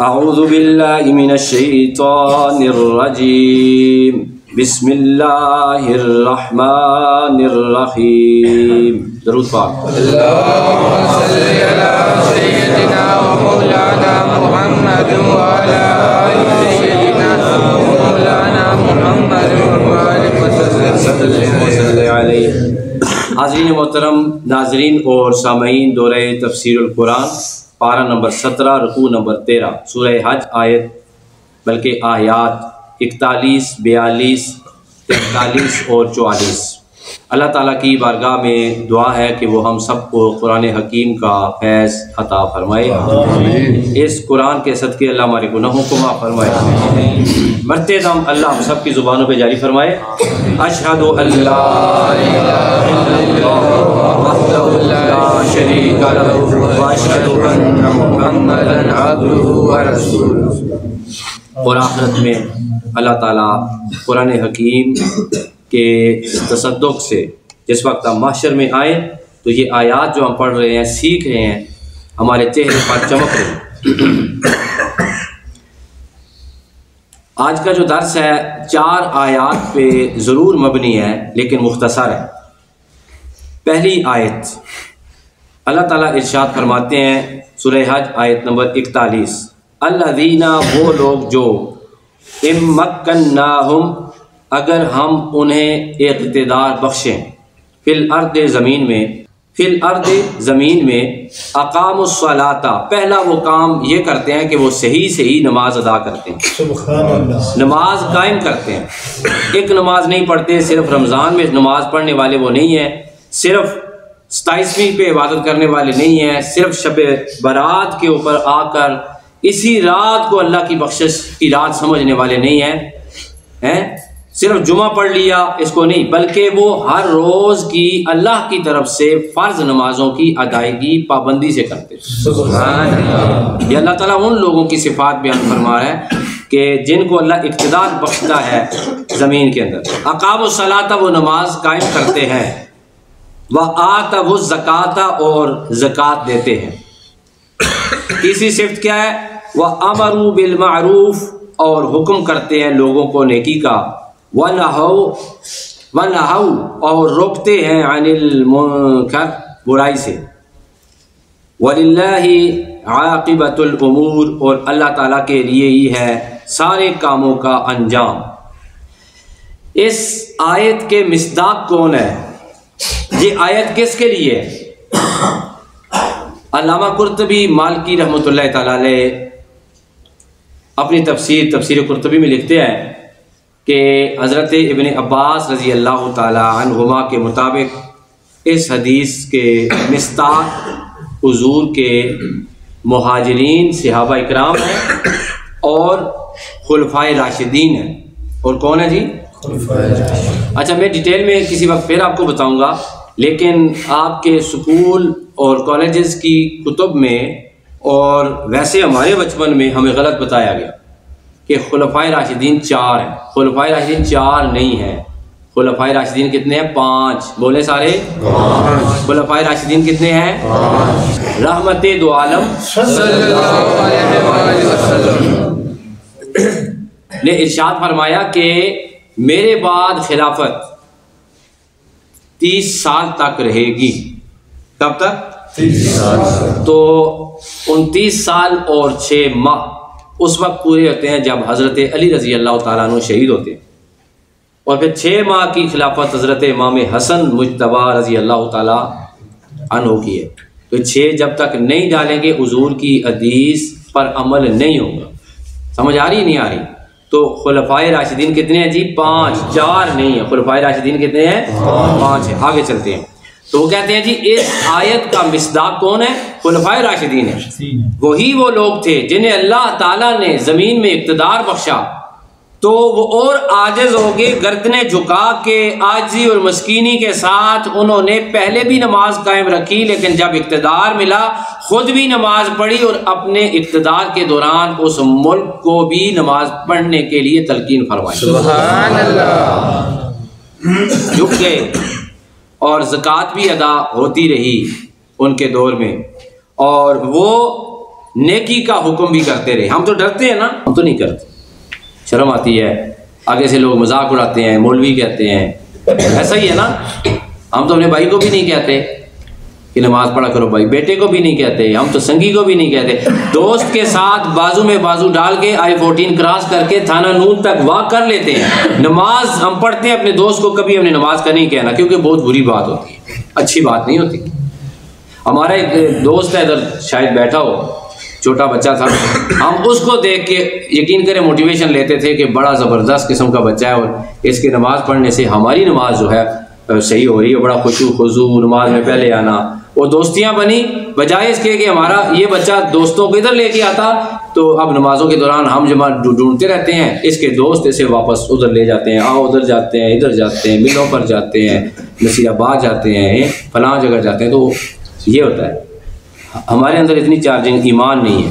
اعوذ باللہ من الشیطان الرجیم بسم اللہ الرحمن الرحیم. درود پاک. اللہم صلی علی سیدنا و مولانا محمد و علی آل سیدنا و مولانا محمد و آلہ وسلم علیہ. حاضرین محترم، ناظرین اور سامعین، دورہ تفسیر القرآن، پارہ نمبر 17، رکوع نمبر 13، سورہ حج بلکہ آیات 41، 42، 43 اور 44. اللہ تعالیٰ کی بارگاہ میں دعا ہے کہ وہ ہم سب کو قرآن حکیم کا فیض عطا فرمائے. اس قرآن کے صدقے اللہ ہمارے گناہوں کو معاف فرمائے. مرتے دم اللہ ہم سب کی زبانوں پہ جاری فرمائے. اشہد ان لا الہ الا اللہ وحدہ لا شریک لہ واشہد ان محمدا عبدہ ورسولہ. اور آخرت میں اللہ تعالیٰ قرآن حکیم کے تصدق سے جس وقت ہم محشر میں آئیں تو یہ آیات جو ہم پڑھ رہے ہیں، سیکھ رہے ہیں، ہمارے چہرے پر چمک رہے ہیں. آج کا جو درس ہے 4 آیات پہ ضرور مبنی ہے لیکن مختصر ہے. پہلی آیت اللہ تعالیٰ ارشاد فرماتے ہیں، سورہ حج آیت نمبر 41، الذین، وہ لوگ جو ان مکناہم، اگر ہم انہیں اقتدار بخشیں، فی الارض، زمین میں، فی الارض، زمین میں، اقاموا الصلاۃ، پہلا وہ کام یہ کرتے ہیں کہ وہ صحیح نماز ادا کرتے ہیں. سبحان اللہ. نماز قائم کرتے ہیں. ایک نماز نہیں پڑھتے، صرف رمضان میں نماز پڑھنے والے وہ نہیں ہیں، صرف 27ویں پہ عبادت کرنے والے نہیں ہیں، صرف شب برات کے اوپر آ کر اسی رات کو اللہ کی بخشش کی رات سمجھنے والے نہیں ہیں، صرف جمعہ پڑھ لیا اس کو نہیں، بلکہ وہ ہر روز کی اللہ کی طرف سے فرض نمازوں کی ادائیگی پابندی سے کرتے ہیں. سبحان اللہ. یہ اللہ تعالیٰ ان لوگوں کی صفات بیان فرما رہا ہے کہ جن کو اللہ اقتدار بخشتا ہے زمین کے اندر. اقاموا الصلاۃ، وہ نماز قائم کرتے ہیں، وآتوا الزکاۃ، اور زکوٰۃ دیتے ہیں. تیسری صفت کیا ہے؟ وَأَمَرُوا بِالْمَعْرُوفِ، اور حکم کرتے ہیں لوگوں کو نیکی کا، وَنَهَوْا، اور روکتے ہیں عن المنکر، برائی سے. وَلِلَّهِ عَاقِبَةُ الْأُمُورِ، اور اللہ تعالیٰ کے لیے ہی ہے سارے کاموں کا انجام. اس آیت کے مصداق کون ہے؟ یہ آیت کس کے لیے ہے؟ علامہ قرطبی مالکی رحمۃ اللہ تعالیٰ علیہ اپنی تفسیر قرطبی میں لکھتے ہیں کہ حضرت ابن عباس رضی اللہ تعالیٰ عنہما کے مطابق اس حدیث کے مصداق حضور کے مہاجرین صحابہ اکرام ہیں اور خلفائے راشدین ہیں. اور کون ہے جی؟ اچھا، میں ڈیٹیل میں کسی وقت پھر آپ کو بتاؤں گا، لیکن آپ کے سکول اور کالجز کی کتب میں اور ویسے ہمارے بچپن میں ہمیں غلط بتایا گیا کہ خلفائے راشدین 4 ہیں. خلفائے راشدین 4 نہیں ہیں. خلفائے راشدین کتنے ہیں؟ 5. بولے سارے 5. خلفائے راشدین کتنے ہیں؟ 5. رحمت دو عالم صلی اللہ علیہ وسلم نے ارشاد فرمایا کہ میرے بعد خلافت 30 سال تک رہے گی. کب تک؟ 30 سال. تو 29 سال اور 6 ماہ اس وقت پورے ہوتے ہیں جب حضرت علی رضی اللہ تعالیٰ عنہ شہید ہوتے ہیں، اور پھر 6 ماہ کی خلافت حضرت امام حسن مجتبی رضی اللہ تعالیٰ عنہ کی ہے. تو 6 جب تک نہیں ڈالیں گے حضور کی حدیث پر عمل نہیں ہوگا. سمجھ آ رہی نہیں آ رہی؟ تو خلفائے راشدین کتنے ہیں جی؟ 5. 4 نہیں ہیں. خلفائے راشدین کتنے ہیں؟ 5 ہیں. آگے چلتے ہیں. تو وہ کہتے ہیں جی اس آیت کا مصداق کون ہے؟ خلفائے راشدین ہیں. وہی وہ لوگ تھے جنہیں اللہ تعالیٰ نے زمین میں اقتدار بخشا تو وہ اور عاجز ہو گئے، گردنیں جھکا کے عاجزی اور مسکینی کے ساتھ انہوں نے پہلے بھی نماز قائم رکھی، لیکن جب اقتدار ملا خود بھی نماز پڑھی اور اپنے اقتدار کے دوران اس ملک کو بھی نماز پڑھنے کے لیے تلقین فرمائی. سبحان اللہ. جھک گئے اور زکوٰۃ بھی ادا ہوتی رہی ان کے دور میں، اور وہ نیکی کا حکم بھی کرتے رہے. ہم تو ڈرتے ہیں نا, ہم تو نہیں کرتے, شرم آتی ہے, آگے سے لوگ مذاق اڑاتے ہیں, مولوی کہتے ہیں, ایسا ہی ہے نا. ہم تو اپنے بھائی کو بھی نہیں کہتے کہ نماز پڑھا کرو بھائی, بیٹے کو بھی نہیں کہتے, ہم تو سنگی کو بھی نہیں کہتے. دوست کے ساتھ بازو میں بازو ڈال کے I-14 کراس کر کے تھانہ نون تک واک کر لیتے ہیں. نماز ہم پڑھتے ہیں, اپنے دوست کو کبھی ہم نے نماز کا نہیں کہنا, کیونکہ بہت بری بات ہوتی ہے, اچھی بات نہیں ہوتی. ہمارا ایک دوست ہے ادھر شاید بیٹھا ہو, چھوٹا بچہ تھا, ہم اس کو دیکھ کے یقین کریں موٹیویشن لیتے تھے کہ بڑا زبردست قسم کا بچہ ہے, اور اس کے نماز پڑھنے سے ہماری نماز جو ہے صحیح ہو رہی ہے, بڑا خشوع خضوع, نماز میں پہلے آنا. وہ دوستیاں بنی, بجائے اس کے کہ ہمارا یہ بچہ دوستوں کو ادھر لے کے آتا, تو اب نمازوں کے دوران ہم جمع ڈھونڈتے رہتے ہیں, اس کے دوست اسے واپس ادھر لے جاتے ہیں, آؤ ادھر جاتے ہیں, ادھر جاتے ہیں, ملوں پر جاتے ہیں, نصیر آباد جاتے ہیں, فلاں جگہ جاتے ہیں. تو یہ ہوتا ہے, ہمارے اندر اتنی چارجنگ ایمان نہیں ہے,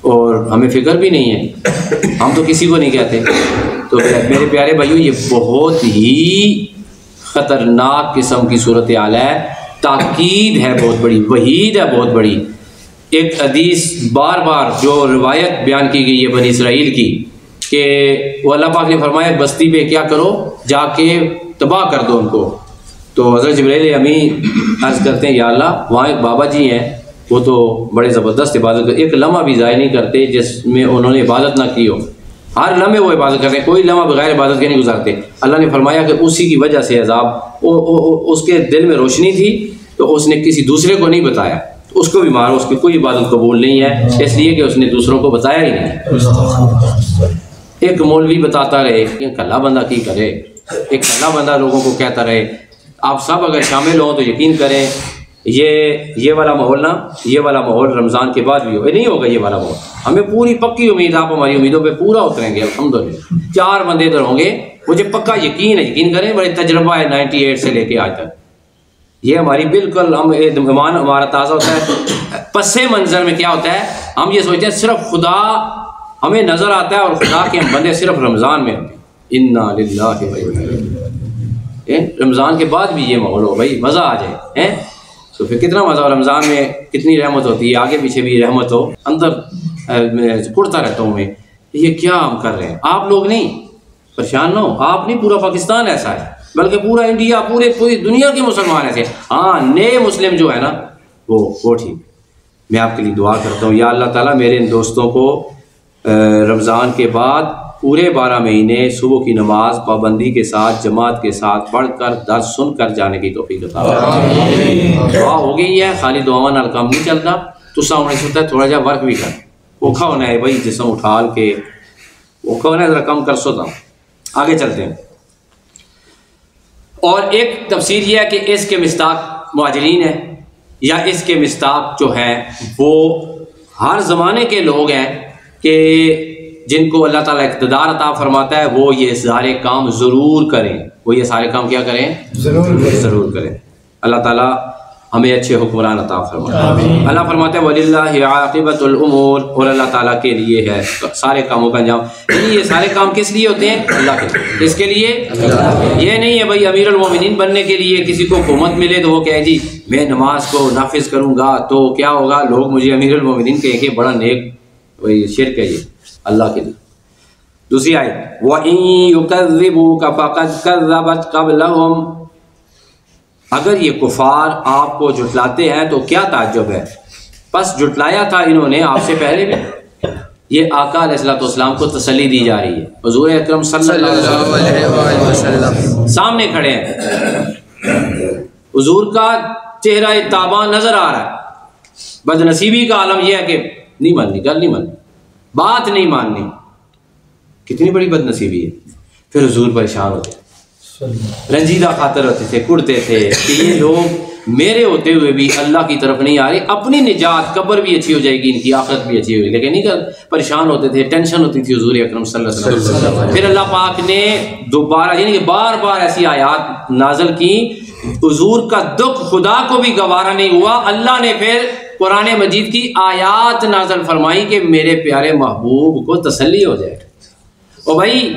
اور ہمیں فکر بھی نہیں ہے, ہم تو کسی کو نہیں کہتے. تو میرے پیارے بھائیو, یہ بہت ہی خطرناک قسم کی صورتحال ہے, تاکید ہے بہت بڑی, وعید ہے بہت بڑی. ایک حدیث بار بار جو روایت بیان کی گئی ہے بنی اسرائیل کی, کہ وہ اللہ پاک نے فرمایا بستی پہ کیا کرو, جا کے تباہ کر دو ان کو. تو حضرت جبرائیل امین عرض کرتے ہیں یا اللہ, وہاں ایک بابا جی ہیں, وہ تو بڑے زبردست عبادت کرتے, ایک لمحہ بھی ضائع نہیں کرتے جس میں انہوں نے عبادت نہ کی ہو, ہر لمحے وہ عبادت کرتے ہیں, کوئی لمحہ بغیر عبادت کے نہیں گزارتے. اللہ نے فرمایا کہ اسی کی وجہ سے عذاب, اس کے دل میں روشنی تھی تو اس نے کسی دوسرے کو نہیں بتایا, اس کو بھی مارو, اس کی کوئی عبادت قبول نہیں ہے, اس لیے کہ اس نے دوسروں کو بتایا ہی نہیں. ایک مولوی بتاتا رہے, ایک کلا بندہ کی کرے, ایک کلا بندہ لوگوں کو کہتا رہے. آپ سب اگر شامل ہوں تو یقین کریں یہ والا ماحول نا, یہ والا ماحول رمضان کے بعد بھی ہوگا, نہیں ہوگا یہ والا ماحول. ہمیں پوری پکی امید, آپ ہماری امیدوں پہ پورا اتریں گے الحمدللہ. 4 بندے ادھر ہوں گے, مجھے پکا یقین ہے, یقین کریں, بڑے تجربہ ہے 98 سے لے کے آج تک. یہ ہماری بالکل, ہم ایمان ہمارا تازہ ہوتا ہے. پس منظر میں کیا ہوتا ہے, ہم یہ سوچتے ہیں صرف خدا ہمیں نظر آتا ہے, اور خدا کے ہم بندے صرف رمضان میں ہوتے ہیں. انا للہ و انا الیہ. رمضان کے بعد بھی یہ ماحول ہو بھائی, مزہ آ جائے, تو پھر کتنا مزہ ہو. رمضان میں کتنی رحمت ہوتی ہے, آگے پیچھے بھی رحمت ہو, اندر کڑتا رہتا ہوں میں, یہ کیا ہم کر رہے ہیں. آپ لوگ نہیں پریشان نہ ہو, آپ نہیں, پورا پاکستان ایسا ہے, بلکہ پورا انڈیا, پوری دنیا کے مسلمان ایسے. ہاں, نئے مسلم جو ہے نا وہ ٹھیک. میں آپ کے لیے دعا کرتا ہوں, یا اللہ تعالیٰ میرے ان دوستوں کو رمضان کے بعد پورے 12 مہینے صبح کی نماز پابندی کے ساتھ, جماعت کے ساتھ پڑھ کر, درس سن کر جانے کی توفیق عطا فرمائے. دعا ہو گئی ہے, خالی دعاواں نال کام نہیں چلتا. تو سامنے سوچتا ہے تھوڑا جا ورک بھی کر, اوکھا ہونا ہے بھائی, جسم اٹھال کے اوکھا ہونا ہے, ذرا کم کر سوتا. آگے چلتے ہیں. اور ایک تفسیر یہ ہے کہ اس کے مصداق مہاجرین ہے, یا اس کے مصداق جو ہے وہ ہر زمانے کے لوگ ہیں کہ جن کو اللہ تعالیٰ اقتدار عطا فرماتا ہے, وہ یہ سارے کام ضرور کریں. وہ یہ سارے کام کیا کریں, ضرور کریں. اللہ تعالیٰ ہمیں اچھے حکمران عطا فرمائے. اللہ فرماتے ہیں وَلِلَّهِ عَاقِبَةُ الْأُمُورِ, اور اللہ تعالیٰ کے لیے ہے سارے کاموں کا انجام. یعنی یہ سارے کام کس لیے ہوتے ہیں, اللہ کے لیے. اس کے لیے یہ نہیں ہے بھائی امیر المومنین بننے کے لیے کسی کو حکومت ملے تو وہ کہے جی میں نماز کو نافذ کروں گا تو کیا ہوگا, لوگ مجھے امیر المومنین کہیں کہ بڑا نیک, وہی شرک ہے یہ اللہ کے لیے. دوسری آیت وَإِن يُكَذِّبُوكَ فَقَدْ كَذَّبَتْ قَبْلَهُمْ, اگر یہ کفار آپ کو جھٹلاتے ہیں تو کیا تعجب ہے, بس جھٹلایا تھا انہوں نے آپ سے پہلے بھی. یہ آقا علیہ الصلوۃ والسلام کو تسلی دی جا رہی ہے. حضور اکرم صلی اللہ علیہ وسلم سامنے کھڑے ہیں, حضور کا چہرہ تاباں نظر آ رہا ہے. بد نصیبی کا عالم یہ ہے کہ نہیں ماننی, گل نہیں ماننی, بات نہیں ماننی. کتنی بڑی بد نصیبی ہے. پھر حضور پریشان ہوتے, رنجیدہ خاطر ہوتے تھے, کڑتے تھے کہ یہ لوگ میرے ہوتے ہوئے بھی اللہ کی طرف نہیں آ رہے. اپنی نجات, قبر بھی اچھی ہو جائے گی, ان کی آخرت بھی اچھی ہوگی, لیکن نہیں کر, پریشان ہوتے تھے, ٹینشن ہوتی تھی حضور اکرم صلی اللہ علیہ وسلم. پھر اللہ پاک نے دوبارہ, یعنی کہ بار بار ایسی آیات نازل کی, حضور کا دکھ خدا کو بھی گوارا نہیں ہوا. اللہ نے پھر قرآن مجید کی آیات نازل فرمائی کہ میرے پیارے محبوب کو تسلی ہو جائے. اور بھائی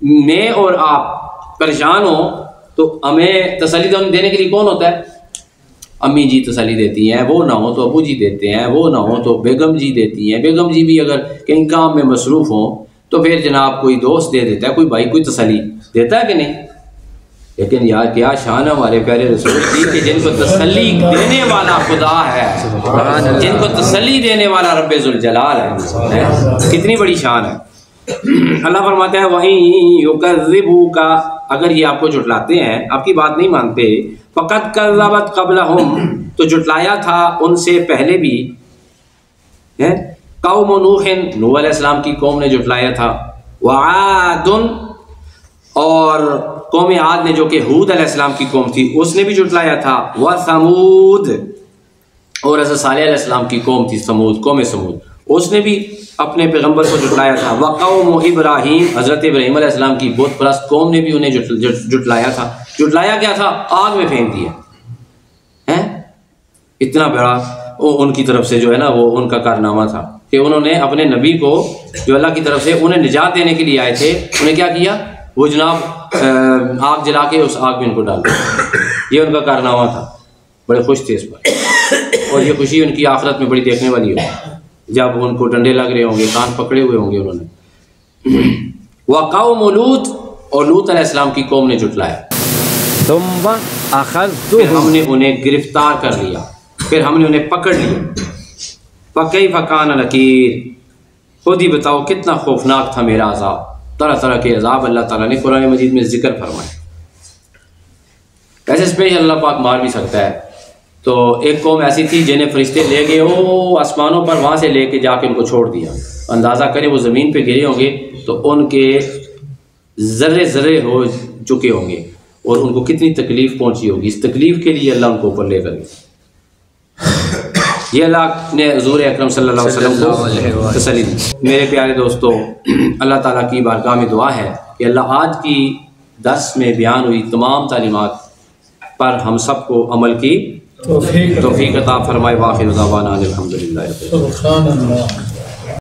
میں اور آپ پریشان ہوں تو ہمیں تسلی دینے کے لیے کون ہوتا ہے, امی جی تسلی دیتی ہیں، وہ نہ ہو تو ابو جی دیتے ہیں، وہ نہ ہو تو بیگم جی دیتی ہیں، بیگم جی بھی اگر کہیں کام میں مصروف ہوں تو پھر جناب کوئی دوست دے دیتا ہے، کوئی بھائی کوئی تسلی دیتا ہے کہ نہیں؟ لیکن یار کیا شان ہے ہمارے پیارے رسول کی کہ جن کو تسلی دینے والا خدا ہے، جن کو تسلی دینے والا رب ذوالجلال ہے، کتنی بڑی شان ہے۔ اللہ فرماتا ہے وَإِن يُكَذِّبُوكَ، اگر یہ آپ کو جھٹلاتے ہیں، آپ کی بات نہیں مانتے، فَقَدْ كَذَّبَتْ قَبْلَهُمْ، تو جھٹلایا تھا ان سے پہلے بھی، قوم نوح، نوح علیہ السلام کی قوم نے جھٹلایا تھا، وعاد، اور قوم عاد نے جو کہ ہود علیہ السلام کی قوم تھی اس نے بھی جھٹلایا تھا، وثمود، اور حضرت صالح علیہ السلام کی قوم تھی سمود، قوم سمود، اس نے بھی اپنے پیغمبر کو جھٹلایا تھا، وقوم ابراہیم، حضرت ابراہیم علیہ السلام کی بت پرست قوم نے بھی انہیں جھٹلایا تھا۔ جھٹلایا کیا تھا؟ آگ میں پھینک دیا ہے۔ اتنا بڑا ان کی طرف سے جو ہے نا وہ ان کا کارنامہ تھا کہ انہوں نے اپنے نبی کو جو اللہ کی طرف سے انہیں نجات دینے کے لیے آئے تھے، انہیں کیا کیا؟ وہ جناب آگ جلا کے اس آگ میں ان کو ڈال دیا۔ یہ ان کا کارنامہ تھا، بڑے خوش تھے اس پر، اور یہ خوشی ان کی آخرت میں بڑی دیکھنے والی ہوگی جب ان کو ڈنڈے لگ رہے ہوں گے، کان پکڑے ہوئے ہوں گے انہوں نے۔ وقوم لوط، اور لوط علیہ السلام کی قوم نے جھٹلایا، ثم پھر ہم نے انہیں گرفتار کر لیا، پھر ہم نے انہیں پکڑ لیا۔ فَكَيْفَ كَانَ نَكِيرٌ، خود ہی بتاؤ کتنا خوفناک تھا میرا عذاب۔ طرح طرح کے عذاب اللہ تعالیٰ نے قرآن مجید میں ذکر فرمائے۔ ایسے اسپیشل اللہ پاک مار بھی سکتا ہے۔ تو ایک قوم ایسی تھی جنہیں فرشتے لے گئے آسمانوں پر، وہاں سے لے کے جا کے ان کو چھوڑ دیا۔ اندازہ کریں وہ زمین پہ گرے ہوں گے تو ان کے ذرے ذرے ہو چکے ہوں گے، اور ان کو کتنی تکلیف پہنچی ہوگی۔ اس تکلیف کے لیے اللہ ان کو اوپر لے کر گیا۔ یہ اللہ نے حضور اکرم صلی اللہ علیہ وسلم کو تسلی دی۔ میرے پیارے دوستو، اللہ تعالیٰ کی بارگاہ میں دعا ہے کہ اللہ آج کی درس میں بیان ہوئی تمام تعلیمات پر ہم سب کو عمل کی توفیق عطا فرمائے۔ وآخر دعوانا الحمدللہ۔